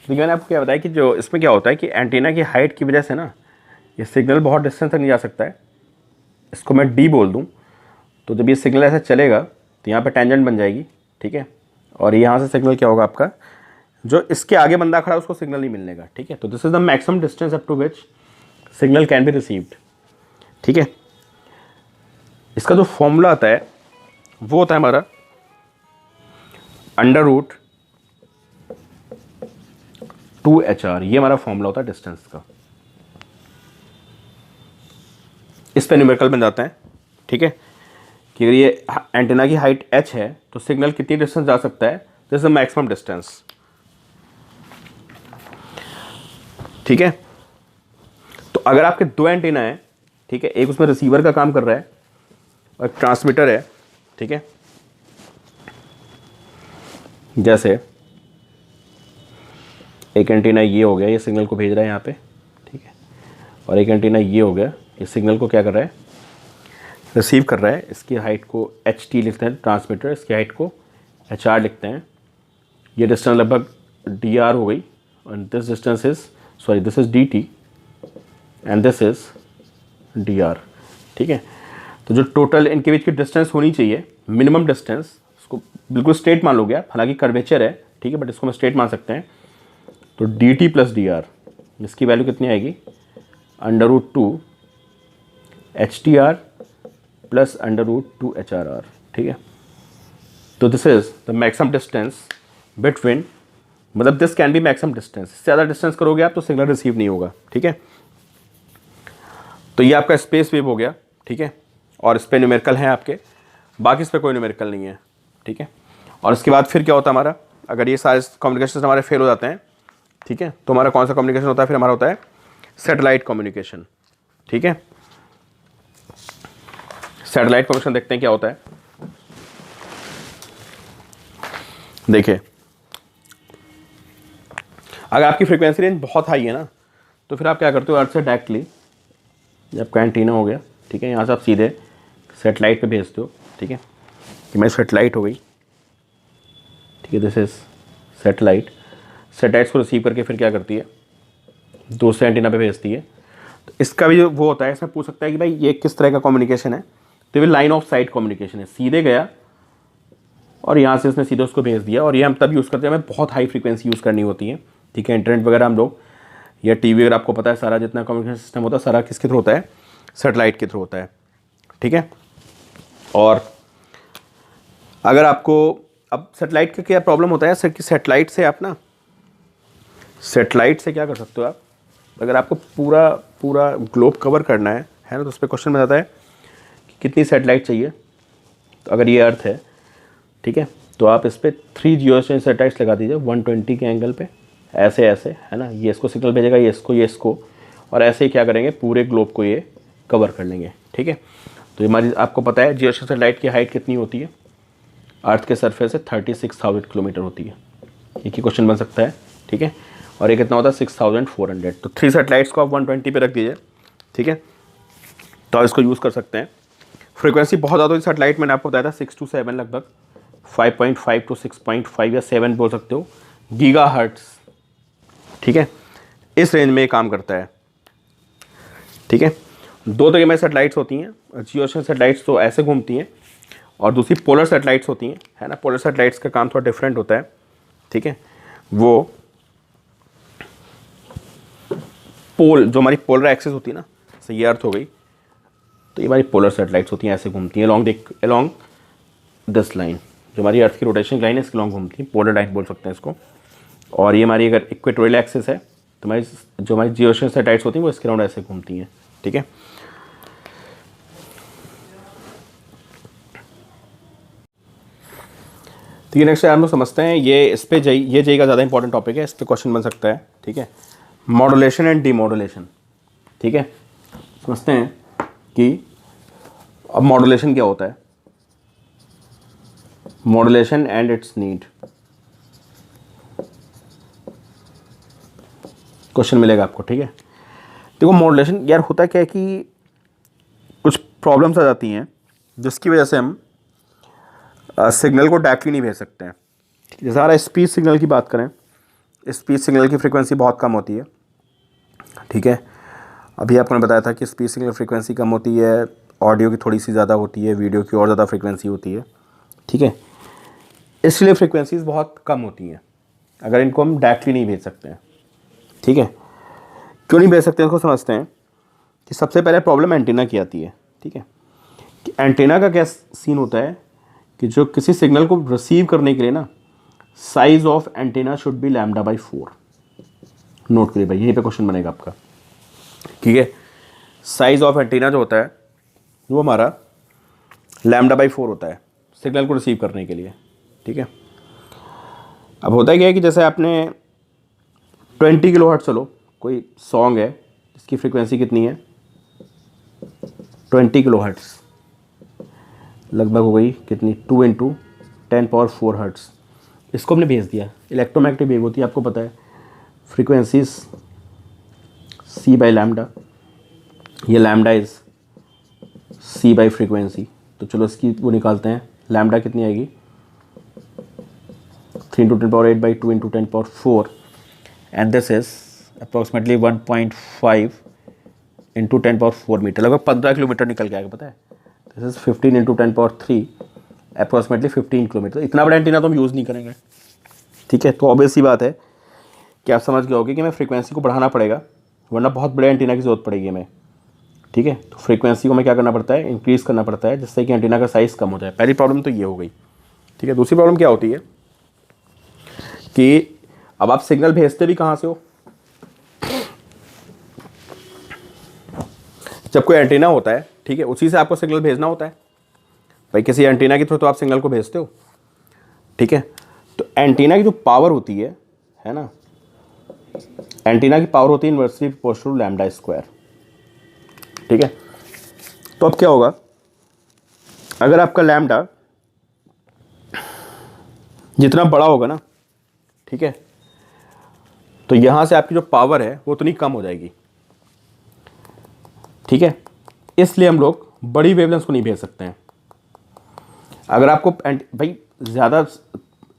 क्योंकि मैंने आपको क्या बताया कि जो इसमें क्या होता है कि एंटीना की हाइट की वजह से ना ये सिग्नल बहुत डिस्टेंस तक नहीं जा सकता है। इसको मैं डी बोल दूँ तो जब ये सिग्नल ऐसे चलेगा तो यहाँ पे टेंजेंट बन जाएगी, ठीक है। और यहाँ से सिग्नल क्या होगा आपका, जो इसके आगे बंदा खड़ा है उसको सिग्नल नहीं मिलने का, ठीक है। तो this is the maximum distance up to which signal can be received, ठीक है। इसका जो फॉर्मूला आता है वो होता है हमारा √2HR, ये हमारा फॉर्मूला होता है डिस्टेंस का। इस पे न्यूमेरिकल बन जाता है, ठीक है, कि अगर ये एंटीना की हाइट h है तो सिग्नल कितनी डिस्टेंस जा सकता है, this is the maximum distance, ठीक है। तो अगर आपके दो एंटीना है, ठीक है, एक उसमें रिसीवर का काम कर रहा है और ट्रांसमीटर है, ठीक है। जैसे एक एंटीना ये हो गया, ये सिग्नल को भेज रहा है यहाँ पे, ठीक है, और एक एंटीना ये हो गया, ये सिग्नल को क्या कर रहा है, रिसीव कर रहा है। इसकी हाइट को HT लिखते हैं ट्रांसमीटर, इसकी हाइट को HR लिखते हैं। ये डिस्टेंस लगभग DR हो गई, और this distance is this is DT and this is DR, ठीक है। तो जो टोटल इनके बीच की डिस्टेंस होनी चाहिए, मिनिमम डिस्टेंस, इसको बिल्कुल स्ट्रेट मान लोगे आप, हालांकि कर्वेचर है, ठीक है, बट इसको हम स्ट्रेट मान सकते हैं। तो DT प्लस DR, इसकी वैल्यू कितनी आएगी, √2HTR प्लस √2HRR, ठीक है। तो this is the maximum distance between, मतलब this can be maximum distance. इससे ज़्यादा डिस्टेंस करोगे आप तो सिग्नल रिसीव नहीं होगा, ठीक है। तो ये आपका स्पेस वेव हो गया, ठीक है, और इस पर न्यूमेरिकल है आपके, बाकी इस पर कोई न्यूमेरिकल नहीं है, ठीक है। और इसके बाद फिर क्या होता है हमारा, अगर ये सारे कम्युनिकेशन हमारे फेल हो जाते हैं, ठीक है, तो हमारा कौन सा कम्युनिकेशन होता है, फिर हमारा होता है सैटेलाइट कम्युनिकेशन, ठीक है। सैटेलाइट कम्युनिकेशन देखते हैं क्या होता है। देखिए, अगर आपकी फ्रीक्वेंसी रेंज बहुत हाई है ना, तो फिर आप क्या करते हो, अर्थ से डायरेक्टली, जब का एंटीना हो गया, ठीक है, यहाँ से आप सीधे सेटेलाइट पे भेजते हो, ठीक है, कि मेरी सेटेलाइट हो गई, ठीक है, दिस इज सेटेलाइट। सेटेलाइट्स को रिसीव करके फिर क्या करती है, दूसरे एंटीना पे भेजती है। तो इसका भी वो होता है, इसमें पूछ सकता है कि भाई ये किस तरह का कम्युनिकेशन है, तो ये लाइन ऑफ साइट कम्युनिकेशन है, सीधे गया और यहाँ से उसने सीधे उसको भेज दिया। और ये हम तब यूज़ करते हैं, हमें बहुत हाई फ्रीक्वेंसी यूज़ करनी होती है, ठीक है। इंटरनेट वगैरह हम लोग या टीवी वगैरह, आपको पता है सारा जितना कम्युनिकेशन सिस्टम होता है सारा किसके थ्रू होता है, सेटेलाइट के थ्रू होता है, ठीक है। और अगर आपको अब सेटेलाइट का क्या प्रॉब्लम होता है सर, कि सेटेलाइट से आप ना, सेटेलाइट से क्या कर सकते हो आप, अगर आपको पूरा पूरा ग्लोब कवर करना है ना, तो उस पर क्वेश्चन में आता है कि कितनी सेटेलाइट चाहिए। तो अगर ये अर्थ है, ठीक है, तो आप इस पर 3 जियोस्टेशनरी सैटेलाइट्स लगा दीजिए 120 के एंगल पे, ऐसे ऐसे, है ना, ये इसको सिग्नल भेजेगा, ये इसको, और ऐसे ही क्या करेंगे, पूरे ग्लोब को ये कवर कर लेंगे, ठीक है। तो हमारी, आपको पता है जियोस्टेशनरी सैटेलाइट की हाइट कितनी होती है, अर्थ के सरफेस से 36,000 किलोमीटर होती है। एक ही क्वेश्चन बन सकता है, ठीक है। और ये कितना होता है, 6,400। तो 3 सैटेलाइट्स को आप 120 पे रख दीजिए, ठीक है, तो आप इसको यूज़ कर सकते हैं। फ्रीक्वेंसी बहुत ज़्यादा होती है सैटेलाइट, मैंने आपको बताया था 6 to 7, लगभग 5.5 to 6.5 या 7 बोल सकते हो, गीगाहर्ट्ज़, ठीक है, इस रेंज में काम करता है, ठीक है। 2 तरह में सैटेलाइट्स होती हैं, जियोस्टेशनरी सैटेलाइट्स तो ऐसे घूमती हैं, और दूसरी पोलर सैटेलाइट्स होती हैं, है ना। पोलर सैटेलाइट्स का काम थोड़ा डिफरेंट होता है, ठीक है। वो पोल, जो हमारी पोलर एक्सिस होती है ना, जैसे ये अर्थ हो गई, तो ये हमारी पोलर सैटेलाइट्स होती हैं, ऐसे घूमती हैं अलॉन्ग दिस लाइन, जो हमारी अर्थ की रोटेशन लाइन है इसके लॉन्ग घूमती है, पोलर लाइन बोल सकते हैं इसको। और ये हमारी अगर इक्वेटोरियल एक्सिस है तो हमारी जियोस्टेशनरी सैटेलाइट्स होती हैं वो इसके राउंड ऐसे घूमती हैं, ठीक है। ठीक है, नेक्स्ट हम लोग समझते हैं, ये इस पे ये का ज़्यादा इंपॉर्टेंट टॉपिक है, इस पर क्वेश्चन बन सकता है, ठीक है। मॉड्यूलेशन एंड डीमॉड्यूलेशन, ठीक है, समझते हैं कि अब मॉड्यूलेशन क्या होता है, modulation and it's need. Question मिलेगा आपको, ठीक है। देखो मॉड्यूलेशन यार होता क्या है कि कुछ प्रॉब्लम्स आ जाती हैं जिसकी वजह से हम सिग्नल को डायरेक्टली नहीं भेज सकते हैं। जैसे हमारा स्पीच सिग्नल की बात करें, स्पीच सिग्नल की फ्रीक्वेंसी बहुत कम होती है, ठीक है। अभी आपको ने बताया था कि स्पीच सिग्नल फ्रीक्वेंसी कम होती है, ऑडियो की थोड़ी सी ज़्यादा होती है, वीडियो की और ज़्यादा फ्रीक्वेंसी होती है, ठीक है। इसलिए फ्रीक्वेंसीज बहुत कम होती हैं, अगर इनको हम डायरेक्टली नहीं भेज सकते हैं, ठीक है। क्यों नहीं भेज सकते इसको समझते हैं कि सबसे पहले प्रॉब्लम एंटीना की आती है, ठीक है। कि एंटीना का क्या सीन होता है कि जो किसी सिग्नल को रिसीव करने के लिए ना, size of antenna should be λ/4। Note करिए भाई, यहीं पे क्वेश्चन बनेगा आपका, ठीक है। साइज ऑफ एंटीना जो होता है वो हमारा λ/4 होता है सिग्नल को रिसीव करने के लिए, ठीक है। अब होता क्या है कि जैसे आपने 20 किलोहर्ट्ज़, चलो कोई सॉन्ग है जिसकी फ्रीक्वेंसी कितनी है 20 किलोहर्ट्ज़, लगभग हो गई कितनी 2 × 10⁴ हर्ट्ज़। इसको हमने भेज दिया, इलेक्ट्रोमैग्नेटिक वेव होती है, आपको पता है फ्रीक्वेंसीज c/λ, ये लैम्डा इज़ c/ फ्रीक्वेंसी। तो चलो इसकी वो निकालते हैं, लैम्डा कितनी आएगी 3 × 10⁸/2 × 10⁴, and this is approximately 1.5 × 10⁴ metre, लगभग 15 किलोमीटर निकल के आएगा, पता है। This is 15 × 10⁻³ approximately 15 kilometre. इतना बड़ा एंटीना तो हम यूज़ नहीं करेंगे, ठीक है। तो ऑब्वियस सी बात है कि आप समझ गए होगे कि हमें फ्रीक्वेंसी को बढ़ाना पड़ेगा, वरना बहुत बड़े एंटीना की ज़रूरत पड़ेगी हमें, ठीक है। तो फ्रीक्वेंसी को हमें क्या करना पड़ता है, इंक्रीज़ करना पड़ता है, जिससे कि एंटीना का साइज़ कम हो जाए। पहली प्रॉब्लम तो ये हो गई, ठीक है। दूसरी प्रॉब्लम क्या होती है कि अब आप सिग्नल भेजते भी कहाँ से हो, जब कोई एंटीना होता है, ठीक है, उसी से आपको सिग्नल भेजना होता है भाई, किसी एंटीना के थ्रू तो आप सिग्नल को भेजते हो, ठीक है। तो एंटीना की जो पावर होती है ना, एंटीना की पावर होती है इनवर्सली प्रोपोर्शनल टू λ², ठीक है। तो अब क्या होगा, अगर आपका लैम्डा जितना बड़ा होगा ना, ठीक है, तो यहां से आपकी जो पावर है वो उतनी कम हो जाएगी, ठीक है। इसलिए हम लोग बड़ी वेवलेंथ को नहीं भेज सकते हैं। अगर आपको भाई ज़्यादा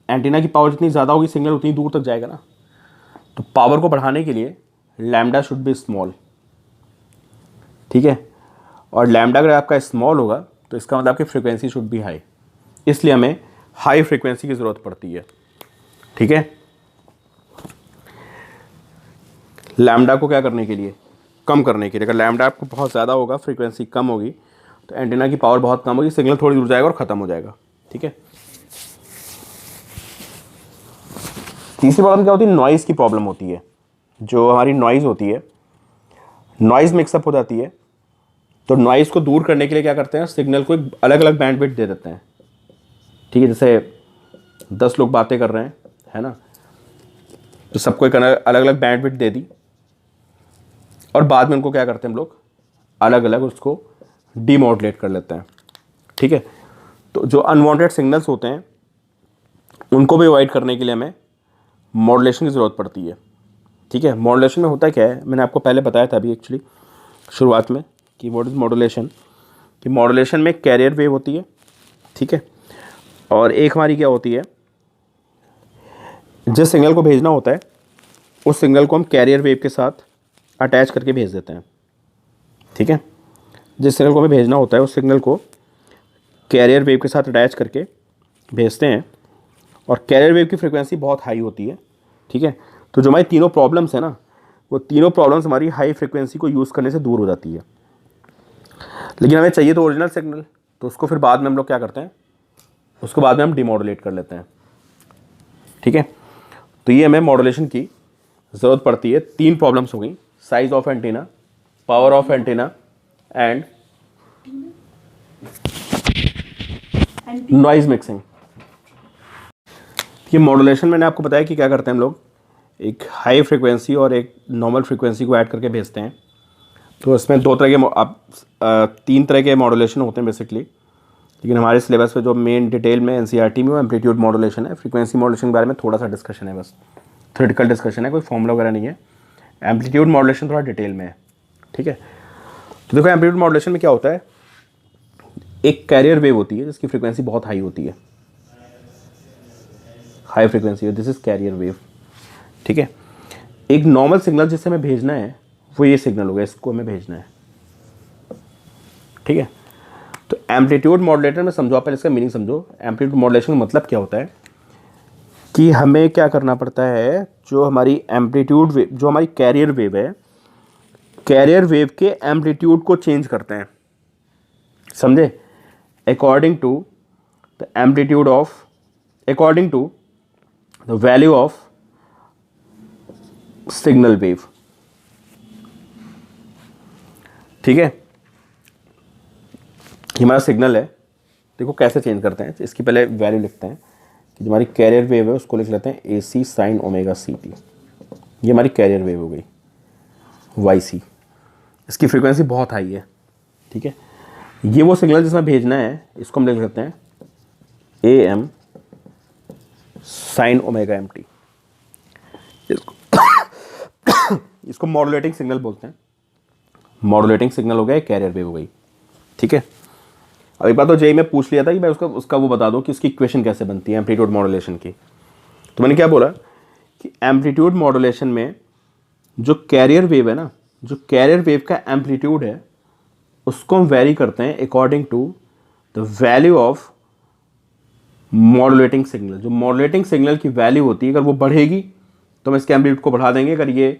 एंटीना की पावर जितनी ज़्यादा होगी सिग्नल उतनी दूर तक जाएगा ना, तो पावर को बढ़ाने के लिए लैम्डा शुड बी स्मॉल, ठीक है। और लैम्डा अगर आपका स्मॉल होगा तो इसका मतलब आपकी फ्रीक्वेंसी शुड बी हाई, इसलिए हमें हाई फ्रीक्वेंसी की ज़रूरत पड़ती है, ठीक है। लैम्डा को क्या करने के लिए, कम करने के लिए। अगर लैम्डा आपको बहुत ज़्यादा होगा, फ्रीक्वेंसी कम होगी, तो एंटीना की पावर बहुत कम होगी, सिग्नल थोड़ी दूर जाएगा और ख़त्म हो जाएगा, ठीक है। तीसरी प्रॉब्लम क्या होती है, नॉइज़ की प्रॉब्लम होती है। जो हमारी नॉइज़ होती है, नॉइज़ मिक्सअप हो जाती है, तो नॉइज़ को दूर करने के लिए क्या करते हैं, सिग्नल को एक अलग अलग बैंडविड्थ दे देते हैं, ठीक है। जैसे 10 लोग बातें कर रहे हैं, है ना, तो सबको एक अलग अलग बैंडविड्थ दे दी, और बाद में उनको क्या करते हैं हम लोग, अलग अलग उसको डीमॉड्यूलेट कर लेते हैं, ठीक है। तो जो अनवांटेड सिग्नल्स होते हैं उनको भी अवॉइड करने के लिए हमें मॉड्यूलेशन की ज़रूरत पड़ती है, ठीक है। मॉड्यूलेशन में होता क्या है, मैंने आपको पहले बताया था अभी एक्चुअली शुरुआत में कि व्हाट इज़ मॉड्यूलेशन। कि मॉड्यूलेशन में कैरियर वेव होती है, ठीक है, और एक हमारी क्या होती है, जिस सिग्नल को भेजना होता है उस सिग्नल को हम कैरियर वेव के साथ अटैच करके भेज देते हैं, ठीक है। जिस सिग्नल को हमें भेजना होता है उस सिग्नल को कैरियर वेव के साथ अटैच करके भेजते हैं, और कैरियर वेव की फ्रीक्वेंसी बहुत हाई होती है, ठीक है। तो जो हमारी तीनों प्रॉब्लम्स हैं ना, वो तीनों प्रॉब्लम्स हमारी हाई फ्रीक्वेंसी को यूज़ करने से दूर हो जाती है। लेकिन हमें चाहिए तो ओरिजिनल सिग्नल, तो उसको फिर बाद में हम लोग क्या करते हैं, उसको बाद में हम डिमॉड्यूलेट कर लेते हैं, ठीक है। तो ये हमें मॉड्यूलेशन की ज़रूरत पड़ती है। 3 प्रॉब्लम्स हो गई, size of antenna, power of antenna and noise mixing. ये मॉड्यूलेशन मैंने आपको बताया कि क्या करते हैं हम लोग, एक हाई फ्रीक्वेंसी और एक नॉर्मल फ्रीक्वेंसी को ऐड करके भेजते हैं। तो इसमें 2 तरह के 3 तरह के मॉड्यूलेशन होते हैं बेसिकली, लेकिन हमारे सिलेबस पे जो मेन डिटेल में एनसीईआरटी में वो एम्पलीट्यूड मॉड्यूलेशन है। फ्रीक्वेंसी मॉड्यूलेशन के बारे में थोड़ा सा डिस्कशन है, बस थ्योरेटिकल डिस्कशन है, कोई फॉर्मूला वगैरह नहीं है। एम्पलीट्यूड मॉड्यूलेशन थोड़ा डिटेल में है, ठीक है। तो देखो एम्पलीट्यूड मॉड्यूलेशन में क्या होता है, एक कैरियर वेव होती है जिसकी फ्रीक्वेंसी बहुत हाई होती है, high frequency, this is carrier wave, ठीक है। एक नॉर्मल सिग्नल जिसे हमें भेजना है वो ये सिग्नल होगा, इसको हमें भेजना है, ठीक है। तो एम्पलीट्यूड मॉड्यूलेटर में समझो, आप पहले इसका मीनिंग समझो। एम्पलीट्यूड मॉड्यूलेशन का मतलब क्या होता है कि हमें क्या करना पड़ता है, जो हमारी एम्पलीट्यूड वेव, जो हमारी कैरियर वेव है, कैरियर वेव के एम्पलीट्यूड को चेंज करते हैं, समझे, according to the amplitude of, according to the value of signal wave, ठीक है। हमारा सिग्नल है, देखो कैसे चेंज करते हैं। इसकी पहले वैल्यू लिखते हैं कि जो हमारी कैरियर वेव है उसको लिख लेते हैं A C sine omega C T. ये हमारी कैरियर वेव हो गई वाई सी, इसकी फ्रीक्वेंसी बहुत हाई है, ठीक है। ये वो सिग्नल जिसमें भेजना है, इसको हम लिख लेते हैं A M sine omega M T. इसको मॉड्यूलेटिंग सिग्नल बोलते हैं। मॉड्यूलेटिंग सिग्नल हो गया, कैरियर वेव हो गई, ठीक है। अब एक बात तो जेई में पूछ लिया था कि भाई उसका वो बता दो कि उसकी इक्वेशन कैसे बनती है एम्पलीट्यूड मॉड्यूलेशन की। तो मैंने क्या बोला कि एम्पलीट्यूड मॉड्यूलेशन में जो कैरियर वेव है ना, जो कैरियर वेव का एम्पलीट्यूड है उसको हम वेरी करते हैं according to the value of modulating signal. जो मॉड्यूलेटिंग सिग्नल की वैल्यू होती है, अगर वो बढ़ेगी तो हम इसके एम्पलीट्यूड को बढ़ा देंगे, अगर ये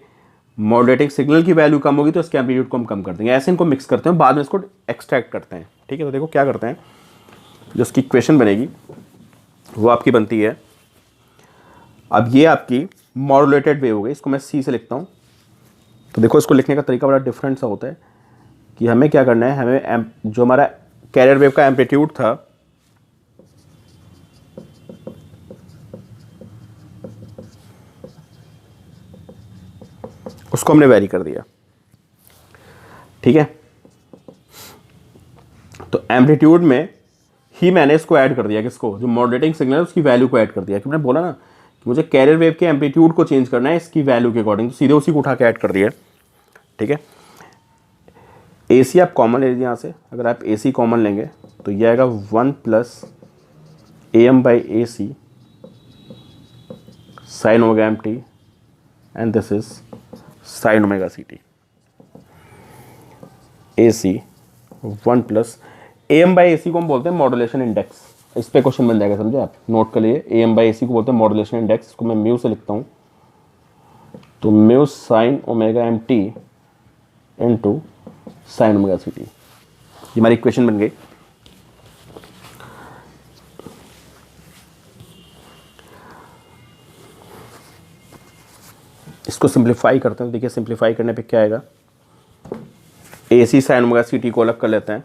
मॉड्यूलेटिंग सिग्नल की वैल्यू कम होगी तो इसके एम्पलीट्यूड को हम कम कर देंगे। ऐसे इनको मिक्स करते हैं, बाद में इसको एक्सट्रैक्ट करते हैं, ठीक है। तो देखो क्या करते हैं, जो इसकी इक्वेशन बनेगी वो आपकी बनती है, अब ये आपकी मॉड्यूलेटेड वेव हो गई, इसको मैं सी से लिखता हूँ। तो देखो इसको लिखने का तरीका बड़ा डिफरेंट सा होता है कि हमें क्या करना है, हमें जो हमारा कैरियर वेव का एम्पलीट्यूड था उसको हमने वेरी कर दिया, ठीक है। तो एम्पलीट्यूड में ही मैंने इसको ऐड कर दिया, किसको, जो मॉड्यूलेटिंग सिग्नल है उसकी वैल्यू को ऐड कर दिया, क्योंकि मैंने बोला ना कि मुझे कैरियर वेव के एम्पलीट्यूड को चेंज करना है इसकी वैल्यू के अकॉर्डिंग, तो सीधे उसी को उठा के ऐड कर दिया, ठीक है। ए सी आप कॉमन ले लीजिए यहाँ से, अगर आप ए सी कॉमन लेंगे तो यह आएगा 1 plus A M by A C sine omega M T and this is sine omega C T. A C 1 plus A M by A C को हम बोलते हैं मॉड्यूलेशन इंडेक्स। इस पे क्वेश्चन बन जाएगा, समझे आप, नोट कर लिए। ए एम बाई ए सी को बोलते हैं मॉड्यूलेशन इंडेक्स, इसको मैं म्यू से लिखता हूँ, तो mu sine omega M T into sine omega C T. ये हमारी इक्वेशन बन गई। इसको सिंप्लीफाई करते हैं, देखिए सिंप्लीफाई करने पे क्या आएगा, A C sine omega C T को अलग कर लेते हैं,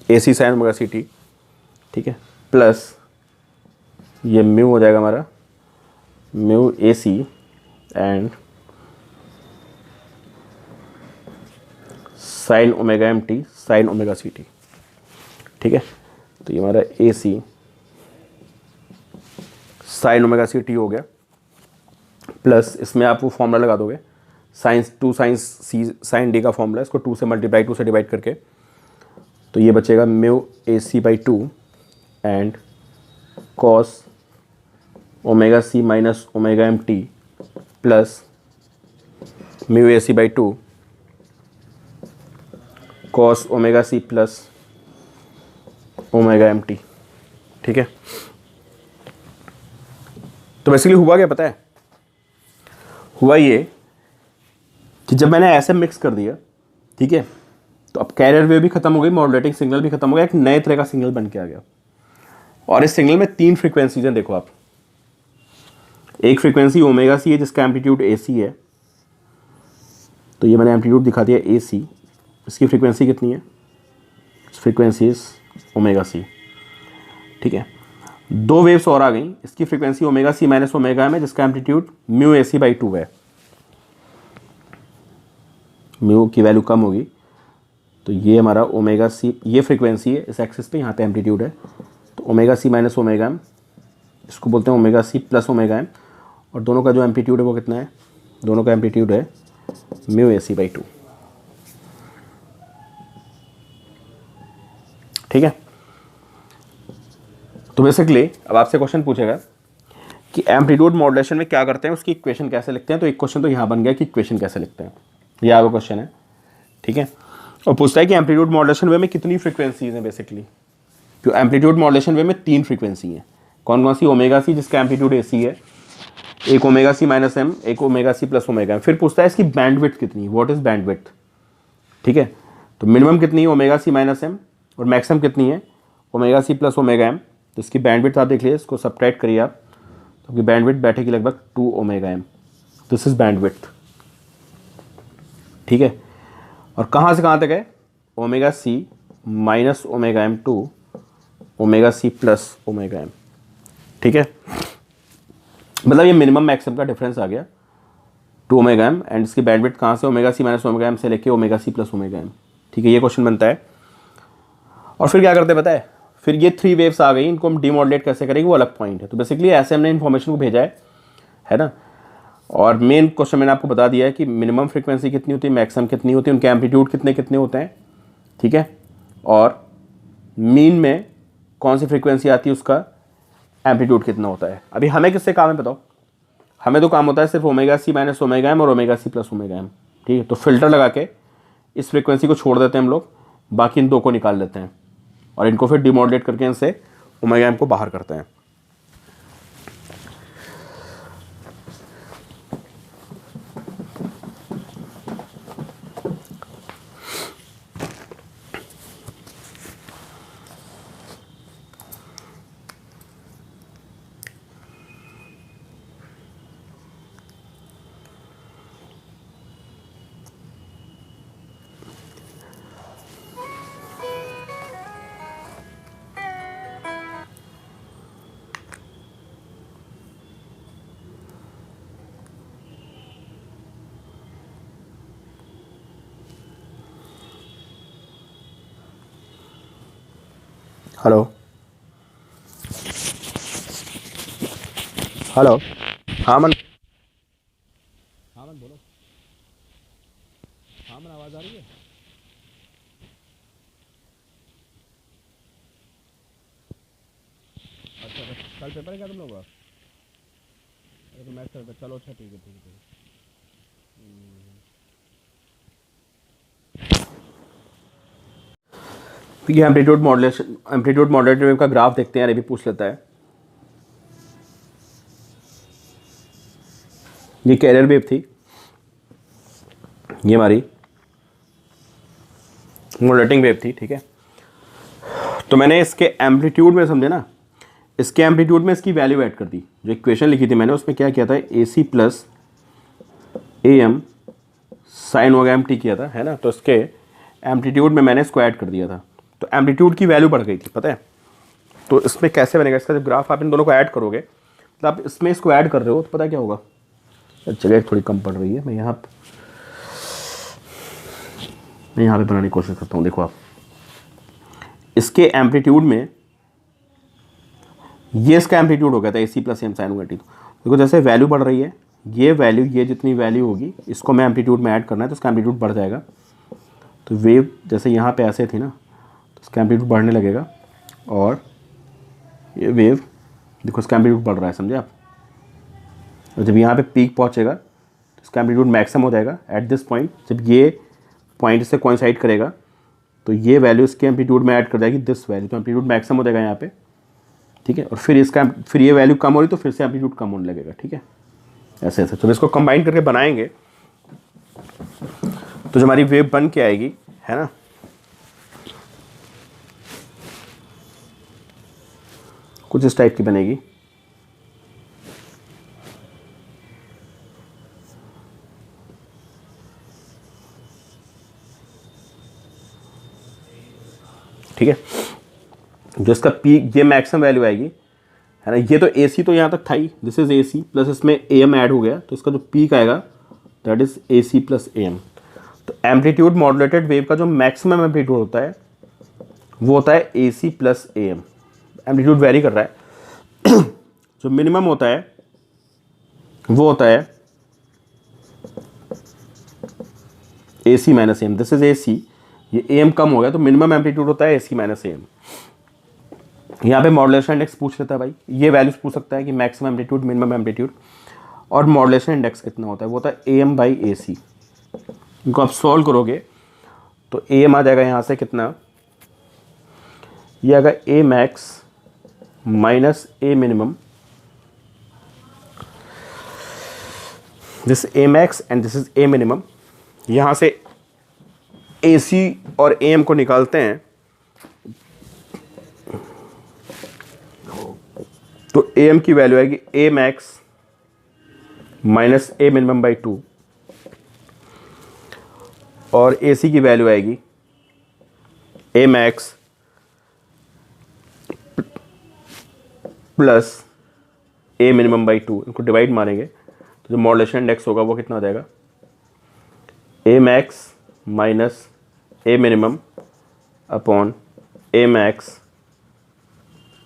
A C sine omega C T, ठीक है, प्लस ये म्यू हो जाएगा हमारा mu A C and sine omega M T sine omega C T, ठीक है। तो ये हमारा A C sine omega C T हो गया, प्लस इसमें आप वो फॉर्मूला लगा दोगे, sines 2 sines C sine D का फॉर्मूला, इसको 2 से मल्टीप्लाई 2 से डिवाइड करके, तो ये बचेगा mu A C by 2 and cos omega C minus omega M T plus mu A C by 2 cos omega C plus omega M T, ठीक है। तो बेसिकली हुआ क्या पता है, हुआ ये कि जब मैंने ऐसे मिक्स कर दिया, ठीक है, तो अब कैरियर वेव भी खत्म हो गई, मॉड्यूलेटिंग सिग्नल भी खत्म हो गया, एक नए तरह का सिग्नल बन के आ गया। और इस सिग्नल में 3 फ्रीक्वेंसीज हैं, देखो आप, एक फ्रीक्वेंसी ओमेगा सी है जिसका एम्पलीट्यूड ए सी है, तो ये मैंने एम्पलीट्यूड दिखा दिया ए सी, इसकी फ्रीक्वेंसी कितनी है, फ्रीक्वेंसी इज ओमेगा सी, ठीक है। 2 वेव्स और आ गई, इसकी frequency omega C minus omega M है जिसका amplitude mu A C by 2 है, म्यू की वैल्यू कम होगी, तो ये हमारा ओमेगा सी, ये फ्रीक्वेंसी है इस एक्सिस पे, यहाँ पे एम्पलीट्यूड है, तो omega C minus omega M, इसको बोलते हैं omega C plus omega M, और दोनों का जो एम्पलीट्यूड है वो कितना है, दोनों का एम्पलीट्यूड है म्यू ए सी बाई 2, ठीक है। तो बेसिकली अब आपसे क्वेश्चन पूछेगा कि एम्पलीट्यूड मॉड्यूलेशन में क्या करते हैं, उसकी इक्वेशन कैसे लिखते हैं। तो एक क्वेश्चन तो यहाँ बन गया कि इक्वेशन कैसे लिखते हैं, ये आपका क्वेश्चन है, ठीक है। और पूछता है कि एम्पलीट्यूड मॉड्यूलेशन वे में कितनी फ्रीक्वेंसीज हैं बेसिकली। तो एम्पलीट्यूड मॉड्यूलेशन वे में 3 फ्रीक्वेंसी हैं। कौन कौन सी? ओमेगा सी जिसका एम्पलीट्यूड AC है, एक ओमेगा सी माइनस एम, एक omega C plus omega M. फिर पूछता है इसकी बैंडविड्थ कितनी, व्हाट इज बैंडविड्थ, ठीक है। तो मिनिमम कितनी है? ओमेगा सी माइनस एम, और मैक्सिमम कितनी है? Omega C plus omega M. तो इसकी बैंडविड्थ आप देख लीजिए, इसको सब्ट्रैक्ट करिए आप, तो आपकी बैंडविड्थ बैठेगी लगभग 2 omega M. This is bandwidth, ठीक है। और कहाँ से कहाँ तक है? Omega C minus omega M to omega C plus omega M, ठीक है। मतलब ये मिनिमम मैक्सिमम का डिफरेंस आ गया 2 ओमेगा एम, एंड इसकी बैंडविड्थ कहाँ से? Omega C minus omega M से लेके omega C plus omega M, ठीक है। ये क्वेश्चन बनता है। और फिर क्या करते हैं पता है? फिर ये 3 वेव्स आ गई, इनको हम डीमॉडुलेट कैसे करेंगे वो अलग पॉइंट है। तो बेसिकली ऐसे हमने इन्फॉर्मेशन को भेजा है ना। और मेन क्वेश्चन मैंने आपको बता दिया है कि मिनिमम फ्रीक्वेंसी कितनी होती है, मैक्सिमम कितनी होती है, उनके एम्पलीट्यूड कितने कितने होते हैं, ठीक है। और मीन में कौन सी फ्रीक्वेंसी आती है, उसका एम्पलीट्यूड कितना होता है। अभी हमें किससे काम है बताओ? हमें तो काम होता है सिर्फ omega C minus omega M और omega C plus omega M, ठीक है। तो फिल्टर लगा के इस फ्रीक्वेंसी को छोड़ देते हैं हम लोग, बाकी इन 2 को निकाल लेते हैं और इनको फिर डिमॉडुलेट करके इनसे ओमेगा एम को बाहर करते हैं। हेलो हेलो, हाँ मन, हाँ मन बोलो, हाँ मन आवाज़ आ रही है? अच्छा कल पेपर है क्या तुम लोग का? अरे तो मैथ करते, चलो अच्छा ठीक है ठीक है ठीक है। ये एम्पलीट्यूड मॉड्यूलेटेड वेव का ग्राफ देखते हैं, ये भी पूछ लेता है। ये कैरियर वेव थी, ये हमारी मॉड्यूलेटिंग वेव थी, ठीक है। तो मैंने इसके एम्पलीट्यूड में, समझे ना, इसके एम्पलीट्यूड में इसकी वैल्यू ऐड कर दी। जो इक्वेशन लिखी थी मैंने उसमें क्या किया था? AC plus AM sine omega M T किया था, है ना। तो इसके एम्पलीट्यूड में मैंने इसको ऐड कर दिया था, तो एम्पलीट्यूड की वैल्यू बढ़ गई थी, पता है। तो इसमें कैसे बनेगा इसका? जब ग्राफ आप इन दोनों को ऐड करोगे, तो आप इसमें इसको ऐड कर रहे हो, तो पता क्या होगा? जगह थोड़ी कम पड़ रही है, मैं यहाँ पे बनाने की कोशिश करता हूँ। देखो आप, इसके एम्पलीट्यूड में ये इसका एम्पलीट्यूड हो गया था AC plus M sine omega T. देखो जैसे वैल्यू बढ़ रही है, ये वैल्यू, ये जितनी वैल्यू होगी इसको मैं एम्पलीट्यूड में ऐड करना है, तो इसका एम्पलीट्यूड बढ़ जाएगा। तो वेव जैसे यहाँ पे ऐसे थी ना, तो इसका एम्पलीट्यूड बढ़ने लगेगा, और ये वेव देखो इसका एम्पलीट्यूड बढ़ रहा है, समझे आप। और जब यहाँ पे पीक पहुँचेगा तो इसका एम्पलीट्यूड मैक्सिमम हो जाएगा एट दिस पॉइंट। जब ये पॉइंट से कोइंसाइड करेगा तो ये वैल्यू इसके एम्पलीट्यूड में ऐड कर जाएगी, दिस वैल्यू, तो एम्पलीट्यूड मैक्सिमम हो जाएगा यहाँ पे, ठीक है। और फिर ये वैल्यू कम हो रही तो फिर से एम्पलीट्यूड कम होने लगेगा, ठीक है। ऐसे ऐसे तो इसको कंबाइन करके बनाएंगे तो जो हमारी वेव बन के आएगी, है ना, कुछ इस टाइप की बनेगी। ठीक है। जो इसका पीक, ये मैक्सिमम वैल्यू आएगी, है ना। ये तो AC तो यहाँ तक था ही, दिस इज AC प्लस इसमें AM ऐड हो गया, तो इसका जो पीक आएगा that is AC plus AM। तो एम्पलीट्यूड मॉड्यूलेटेड वेव का जो मैक्सिमम एम्पलीट्यूड होता है वो होता है AC plus AM। Amplitude very कर रहा है। जो मिनिमम होता है वो होता है AC minus AM, this is AC, ये AM कम हो गया तो मिनिमम एम्पलीट्यूड होता है AC माइनस AM। यहाँ पे मॉड्यूलेशन इंडेक्स पूछ लेता है भाई, ये वैल्यूज पूछ सकता है कि मैक्सिमम एम्पलीट्यूड, मिनिमम एम्पलीट्यूड, और मॉड्यूलेशन इंडेक्स कितना होता है, वो होता है AM/AC। इनको आप सॉल्व करोगे तो AM आ जाएगा यहाँ से कितना, ये आएगा A max minus A minimum, this A max and this is A minimum। यहाँ से AC और AM को निकालते हैं तो AM की वैल्यू आएगी A max minus A minimum by 2 और AC की वैल्यू आएगी A max plus A minimum by 2। इनको डिवाइड मारेंगे तो जो मॉड्यूलेशन इंडेक्स होगा वो कितना हो जाएगा, A max minus A minimum upon A max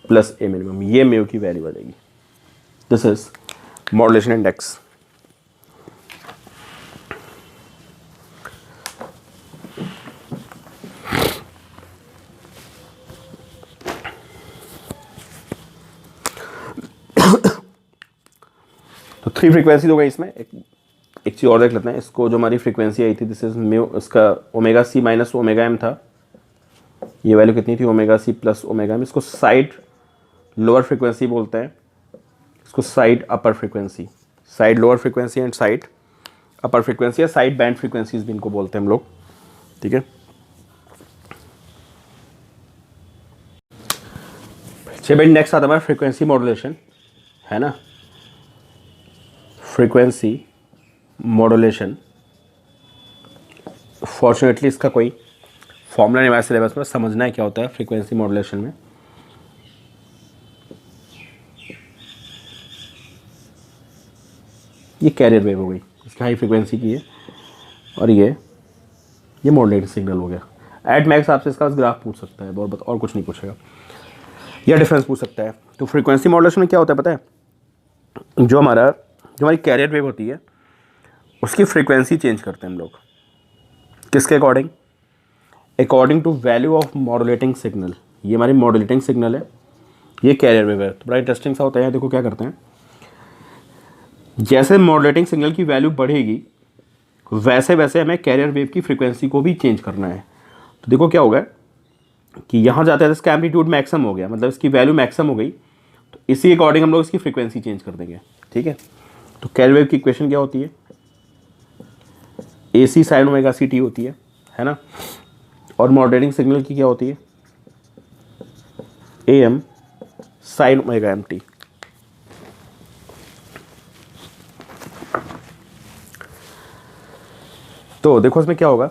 plus A minimum, ये म्यू की वैल्यू आ जाएगी। This is modulation index. तो 3 फ्रीक्वेंसी हो गई इसमें। एक चीज़ और देख लेते हैं इसको, जो हमारी फ्रीक्वेंसी आई थी दिस इज म्यू, इसका omega C minus omega M था, ये वैल्यू कितनी थी, omega C plus omega M. इसको साइड लोअर फ्रीक्वेंसी बोलते हैं, इसको side upper frequency, side lower frequency and side upper frequency, या साइड बैंड फ्रीक्वेंसीज भी इनको बोलते हैं हम लोग, ठीक है। चलिए भाई नेक्स्ट आता है हमारा फ्रीक्वेंसी मॉड्यूलेशन, है ना। फ्रीक्वेंसी मॉड्यूलेशन, फॉर्चुनेटली इसका कोई फॉर्मूला नहीं हमारे सिलेबस में, समझना है क्या होता है फ्रीक्वेंसी मॉड्यूलेशन में। ये कैरियर वेव हो गई, इसकी हाई फ्रीक्वेंसी की है, और ये मॉड्यूलेटेड सिग्नल हो गया। एट मैक्स आपसे इसका ग्राफ पूछ सकता है, और कुछ नहीं पूछेगा, या डिफरेंस पूछ सकता है। तो फ्रीक्वेंसी मॉड्यूलेशन में क्या होता है पता है, जो हमारी कैरियर वेव होती है उसकी फ्रीक्वेंसी चेंज करते हैं हम लोग, किसके according, according to value of modulating signal. ये हमारी मॉड्यूलेटिंग सिग्नल है, ये कैरियर वेव है। तो बड़ा इंटरेस्टिंग सा होता है, देखो क्या करते हैं, जैसे मॉड्यूलेटिंग सिग्नल की वैल्यू बढ़ेगी वैसे वैसे हमें कैरियर वेव की फ्रीक्वेंसी को भी चेंज करना है। तो देखो क्या होगा कि यहाँ जाते हैं इसका एम्पलीट्यूड मैक्सिमम हो गया, मतलब इसकी वैल्यू मैक्सिमम हो गई, तो इसी अकॉर्डिंग हम लोग इसकी फ्रीक्वेंसी चेंज कर देंगे, ठीक है। तो कैरियर वेव की इक्वेशन क्या होती है, AC sine omega C T होती है ना, और मॉड्यूलेटिंग सिग्नल की क्या होती है, AM sine omega M T. तो देखो इसमें क्या होगा,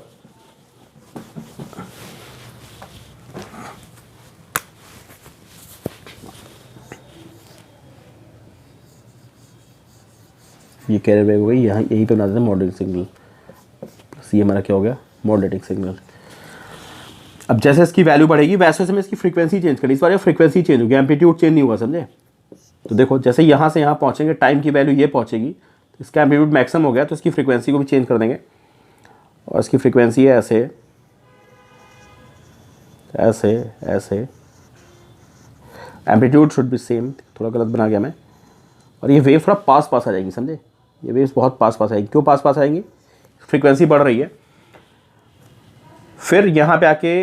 ये कैरियर वेव हो गई, यहाँ यही पे बना देते हैं मॉड्यूलेटिंग सिग्नल, प्लस ये हमारा क्या हो गया मॉड्यूलेटिंग सिग्नल। अब जैसे इसकी वैल्यू बढ़ेगी वैसे वैसे मैं इसकी फ्रीक्वेंसी चेंज करी, इस बार फ्रीक्वेंसी चेंज होगी, एम्पलीट्यूड चेंज नहीं हुआ, समझे। तो देखो जैसे यहाँ से यहाँ पहुँचेंगे, टाइम की वैल्यू ये पहुँचेगी, तो इसका एम्पलीट्यूड मैक्सिमम हो गया, तो इसकी फ्रीक्वेंसी को भी चेंज कर देंगे, और इसकी फ्रीक्वेंसी है ऐसे ऐसे ऐसे, एम्पलीट्यूड शुड बी सेम, थोड़ा गलत बना गया मैं, और ये वेव थोड़ा पास पास आ जाएगी, समझे, ये वेव्स बहुत पास पास आएगी। क्यों पास पास आएंगी, फ्रीक्वेंसी बढ़ रही है। फिर यहाँ पे आके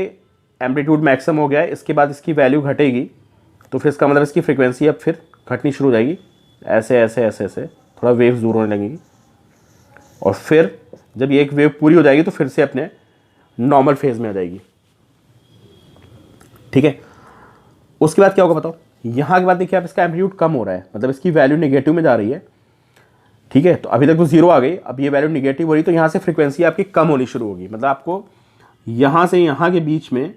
एम्पलीट्यूड मैक्सिमम हो गया है, इसके बाद इसकी वैल्यू घटेगी, तो फिर इसका मतलब इसकी फ्रीक्वेंसी अब फिर घटनी शुरू हो जाएगी, ऐसे ऐसे ऐसे ऐसे, थोड़ा वेव्स दूर होने लगेगी, और फिर जब ये एक वेव पूरी हो जाएगी तो फिर से अपने नॉर्मल फेज में आ जाएगी, ठीक है। उसके बाद क्या होगा बताओ, यहाँ के बाद देखिए आप इसका एम्पलीट्यूड कम हो रहा है, मतलब इसकी वैल्यू नेगेटिव में जा रही है, ठीक है। तो अभी तक तो 0 आ गई, अब ये वैल्यू नेगेटिव हो रही, तो यहाँ से फ्रीक्वेंसी आपकी कम होनी शुरू होगी, मतलब आपको यहाँ से यहाँ के बीच में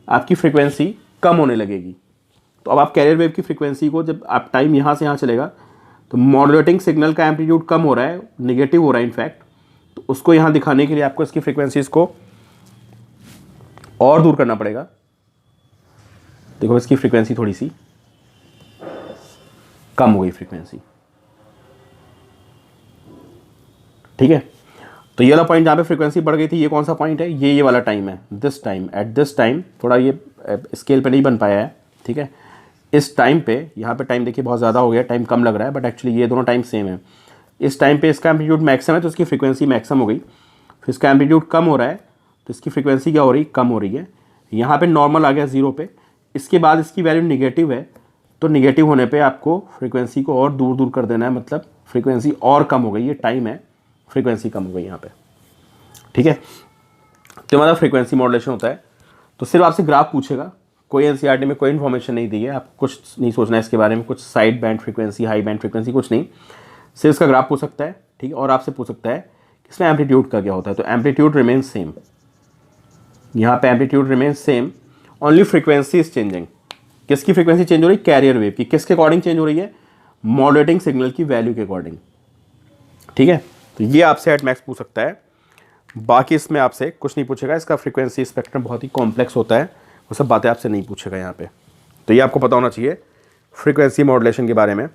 आपकी फ्रीक्वेंसी कम होने लगेगी। तो अब आप कैरियर वेव की फ्रीक्वेंसी को, जब आप टाइम यहाँ से यहाँ चलेगा तो मॉड्यूलेटिंग सिग्नल का एम्पलीट्यूड कम हो रहा है, नेगेटिव हो रहा है इनफैक्ट, तो उसको यहाँ दिखाने के लिए आपको इसकी फ्रीक्वेंसीज को और दूर करना पड़ेगा। देखो इसकी फ्रीक्वेंसी थोड़ी सी कम हो गई फ्रीक्वेंसी, ठीक है। तो ये वाला पॉइंट जहाँ पे फ्रीक्वेंसी बढ़ गई थी, ये कौन सा पॉइंट है, ये वाला टाइम है, this time, at this time थोड़ा ये स्केल पे नहीं बन पाया है, ठीक है। इस टाइम पे, यहाँ पे टाइम देखिए बहुत ज़्यादा हो गया, टाइम कम लग रहा है, बट एक्चुअली ये दोनों टाइम सेम है। इस टाइम पे इसका एम्पलीट्यूड मैक्सिमम है तो इसकी फ्रीक्वेंसी मैक्सिमम हो गई, फिर इसका एम्पलीट्यूड कम हो रहा है तो इसकी फ्रीक्वेंसी क्या हो रही, कम हो रही है। यहाँ पे नॉर्मल आ गया 0 पे, इसके बाद इसकी वैल्यू निगेटिव है, तो निगेटिव होने पे आपको फ्रीक्वेंसी को और दूर दूर कर देना है, मतलब फ्रीक्वेंसी और कम हो गई, ये टाइम है, फ्रीक्वेंसी कम हो गई यहाँ पे, ठीक है। तो हमारा फ्रीक्वेंसी मॉड्यूलेशन होता है। तो सिर्फ आपसे ग्राफ पूछेगा, कोई एनसीईआरटी में कोई इन्फॉर्मेशन नहीं दी है, आपको कुछ नहीं सोचना है इसके बारे में, कुछ side band frequency, high band frequency, कुछ नहीं, सिर्फ इसका ग्राफ पूछ सकता है, ठीक है। और आपसे पूछ सकता है कि इसमें एम्पलीट्यूड का क्या होता है, तो एम्पलीट्यूड रिमेन सेम, यहाँ पे amplitude remain same, only frequency is changing. किसकी फ्रीक्वेंसी चेंज हो रही है, कैरियर वेव की। किसके अकॉर्डिंग चेंज हो रही है, मॉड्यूलेटिंग सिग्नल की वैल्यू के अकॉर्डिंग, ठीक है। तो ये आपसे एट मैक्स पूछ सकता है, बाकी इसमें आपसे कुछ नहीं पूछेगा। इसका फ्रीक्वेंसी स्पेक्ट्रम बहुत ही कॉम्प्लेक्स होता है, वो सब बातें आपसे नहीं पूछेगा यहाँ पे। तो ये आपको पता होना चाहिए फ्रीक्वेंसी मॉड्यूलेशन के बारे में।